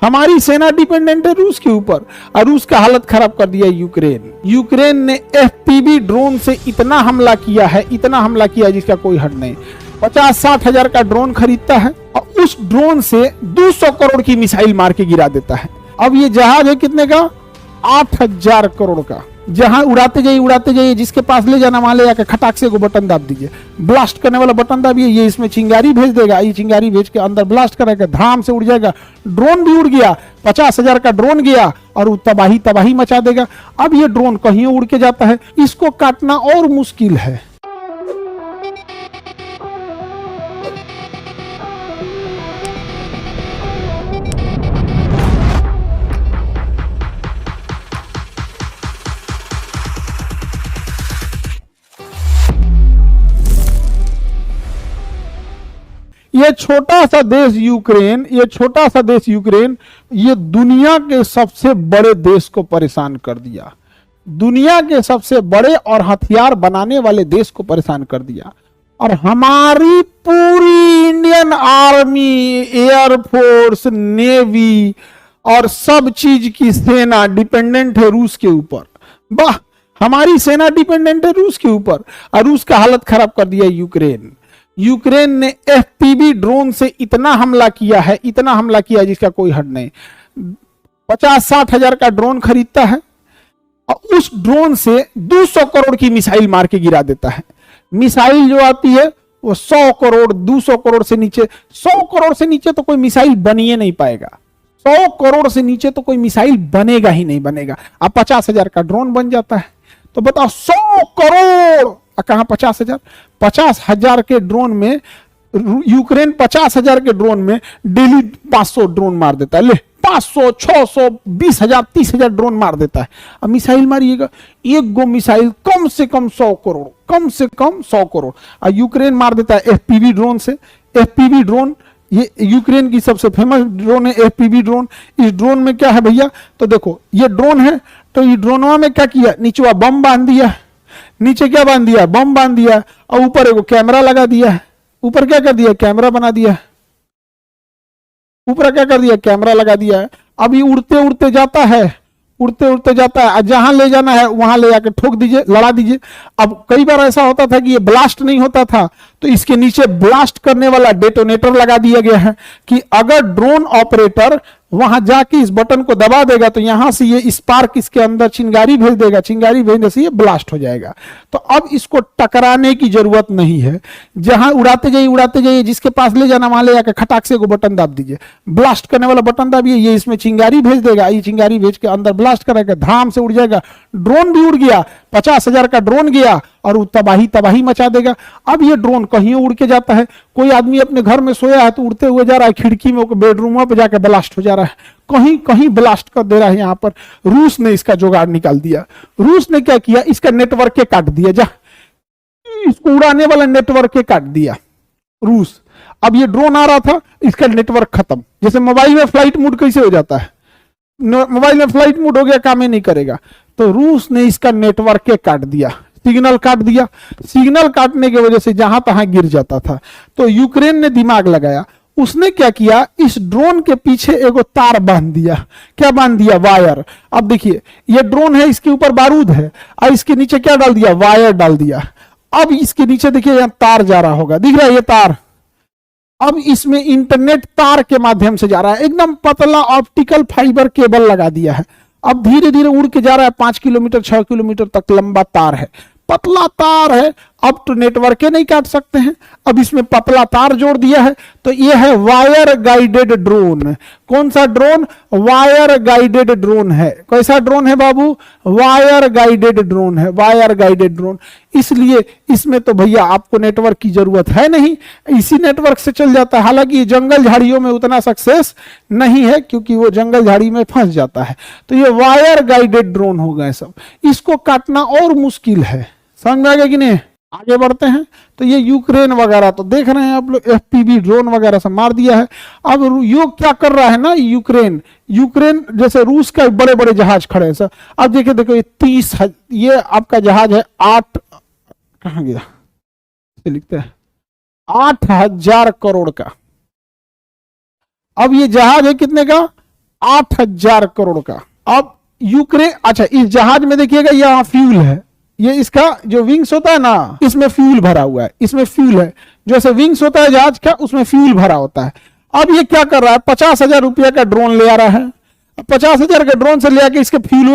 हमारी सेना डिपेंडेंट है रूस के ऊपर और रूस का हालत खराब कर दिया यूक्रेन। यूक्रेन ने एफपीवी ड्रोन से इतना हमला किया है, इतना हमला किया जिसका कोई हद नहीं। 50-60 हजार का ड्रोन खरीदता है और उस ड्रोन से 200 करोड़ की मिसाइल मार के गिरा देता है। अब ये जहाज है कितने का? 8000 करोड़ का। जहां उड़ाते जाइए, जिसके पास ले जाना वहां ले जाकर खटाक से को बटन दाब दीजिए, ब्लास्ट करने वाला बटन दाबिए, ये इसमें चिंगारी भेज देगा, ये चिंगारी भेज के अंदर ब्लास्ट करेगा, धाम से उड़ जाएगा। ड्रोन भी उड़ गया, 50,000 का ड्रोन गया और वो तबाही मचा देगा। अब ये ड्रोन कहीं उड़ के जाता है, इसको काटना और मुश्किल है। ये छोटा सा देश यूक्रेन, ये दुनिया के सबसे बड़े देश को परेशान कर दिया। दुनिया के सबसे बड़े और हथियार बनाने वाले देश को परेशान कर दिया। और हमारी पूरी इंडियन आर्मी, एयरफोर्स, नेवी और सब चीज की सेना डिपेंडेंट है रूस के ऊपर। वाह, हमारी सेना डिपेंडेंट है रूस के ऊपर और रूस का हालत खराब कर दिया यूक्रेन। यूक्रेन ने एफपीवी ड्रोन से इतना हमला किया है, इतना हमला किया जिसका कोई हद नहीं। 50-60 हजार का ड्रोन खरीदता है और उस ड्रोन से 200 करोड़ की मिसाइल मार के गिरा देता है। मिसाइल जो आती है वो 100 करोड़, 200 करोड़ से नीचे, 100 करोड़ से नीचे तो कोई मिसाइल बन ही नहीं पाएगा। 100 करोड़ से नीचे तो कोई मिसाइल बनेगा ही नहीं बनेगा। अब 50,000 का ड्रोन बन जाता है तो बताओ 100 करोड़ कहां 50,000? 50,000 के ड्रोन में यूक्रेन 50,000 के ड्रोन में डेली 500 ड्रोन मार देता है। ले 500, 600, 20,000, 30,000 ड्रोन मार देता है। अब मिसाइल मारिएगा, एक गो मिसाइल कम से कम 100 करोड़, कम से कम 100 करोड़ और यूक्रेन मार देता है एफपीवी ड्रोन से। एफपीवी ड्रोन ये यूक्रेन की सबसे फेमस ड्रोन है एफपीवी ड्रोन। इस ड्रोन में क्या है भैया? तो देखो ये ड्रोन है, तो ये ड्रोनवा में क्या किया? नीचे बम बांध दिया, नीचे क्या बांध दिया? बम बांध दिया और ऊपर एक कैमरा लगा दिया है। ऊपर क्या कर दिया? कैमरा बना दिया। ऊपर क्या कर दिया? कैमरा लगा दिया है। अब ये उड़ते उड़ते जाता है, उड़ते उड़ते जाता है, जहां ले जाना है वहां ले जाकर ठोक दीजिए, लड़ा दीजिए। अब कई बार ऐसा होता था कि ये ब्लास्ट नहीं होता था, तो इसके नीचे ब्लास्ट करने वाला डेटोनेटर लगा दिया गया है कि अगर ड्रोन ऑपरेटर वहां जाके इस बटन को दबा देगा तो यहां से ये स्पार्क इसके अंदर चिंगारी भेज देगा, चिंगारी भेजने से ये ब्लास्ट हो जाएगा। तो अब इसको टकराने की जरूरत नहीं है। जहां उड़ाते जाइए, जिसके पास ले जाना वहां ले जाकर खटाक से को बटन दाब दीजिए, ब्लास्ट करने वाला बटन दाबिए, ये इसमें चिंगारी भेज देगा, ये चिंगारी भेज के अंदर ब्लास्ट करेगा, धाम से उड़ जाएगा। ड्रोन भी उड़ गया, 50,000 का ड्रोन गया और वो तबाही मचा देगा। अब ये ड्रोन कहीं उड़ के जाता है, कोई आदमी अपने घर में सोया है तो उड़ते हुए जा रहा है, खिड़की में बेडरूम पे जाकर ब्लास्ट हो जा रहा है, कहीं कहीं ब्लास्ट कर दे रहा है। यहां पर रूस ने इसका जुगाड़ निकाल दिया। रूस ने क्या किया? इसका नेटवर्क के काट दिया, जा इसको उड़ाने वाला नेटवर्क के काट दिया रूस। अब ये ड्रोन आ रहा था, इसका नेटवर्क खत्म। जैसे मोबाइल में फ्लाइट मोड कैसे हो जाता है, मोबाइल में फ्लाइट मोड हो गया, काम ही नहीं करेगा, तो रूस ने इसका नेटवर्क के काट दिया, सिग्नल काट दिया। सिग्नल काटने की वजह से जहां तहां गिर जाता था। तो यूक्रेन ने दिमाग लगाया, उसने क्या किया? इस ड्रोन के पीछे एगो तार बांध दिया। क्या बांध दिया? वायर। अब देखिए ये ड्रोन है, इसके ऊपर बारूद है और इसके नीचे क्या डाल दिया? वायर डाल दिया। अब इसके नीचे देखिए यहां तार जा रहा होगा, दिख रहा है ये तार। अब इसमें इंटरनेट तार के माध्यम से जा रहा है, एकदम पतला ऑप्टिकल फाइबर केबल लगा दिया है। अब धीरे धीरे उड़ के जा रहा है, 5 किलोमीटर 6 किलोमीटर तक लंबा तार है, पतला तार है। अब तो नेटवर्क नहीं काट सकते हैं, अब इसमें पतला तार जोड़ दिया है, तो ये है वायर गाइडेड ड्रोन। कौन सा ड्रोन? वायर गाइडेड ड्रोन है। कैसा ड्रोन है बाबू? वायर गाइडेड ड्रोन है, वायर गाइडेड ड्रोन। इसलिए इसमें तो भैया आपको नेटवर्क की जरूरत है नहीं, इसी नेटवर्क से चल जाता है। हालांकि ये जंगल झाड़ियों में उतना सक्सेस नहीं है क्योंकि वो जंगल झाड़ी में फंस जाता है। तो ये वायर गाइडेड ड्रोन हो गए सब, इसको काटना और मुश्किल है। समझ में आ गया कि नहीं? आगे बढ़ते हैं। तो ये यूक्रेन वगैरह तो देख रहे हैं आप लोग, एफपीवी ड्रोन वगैरह से मार दिया है। अब ये क्या कर रहा है ना, यूक्रेन जैसे रूस का बड़े बड़े जहाज खड़े हैं सर। अब देखो ये 30, ये आपका जहाज है 8, कहां गया, लिखते हैं 8,000 करोड़ का। अब ये जहाज है कितने का? 8,000 करोड़ का। अब यूक्रेन, अच्छा इस जहाज में देखिएगा यहाँ फ्यूल है, ये इसका जो विंग्स होता है ना, इसमें फ्यूल भरा हुआ है, इसमें फ्यूल है, जैसे विंग्स होता है जहाज का उसमें फ्यूल भरा होता है। अब ये क्या कर रहा है, 50,000 रुपया का ड्रोन ले आ रहा है, 50,000 के ड्रोन से ले आके इसके फ्यूल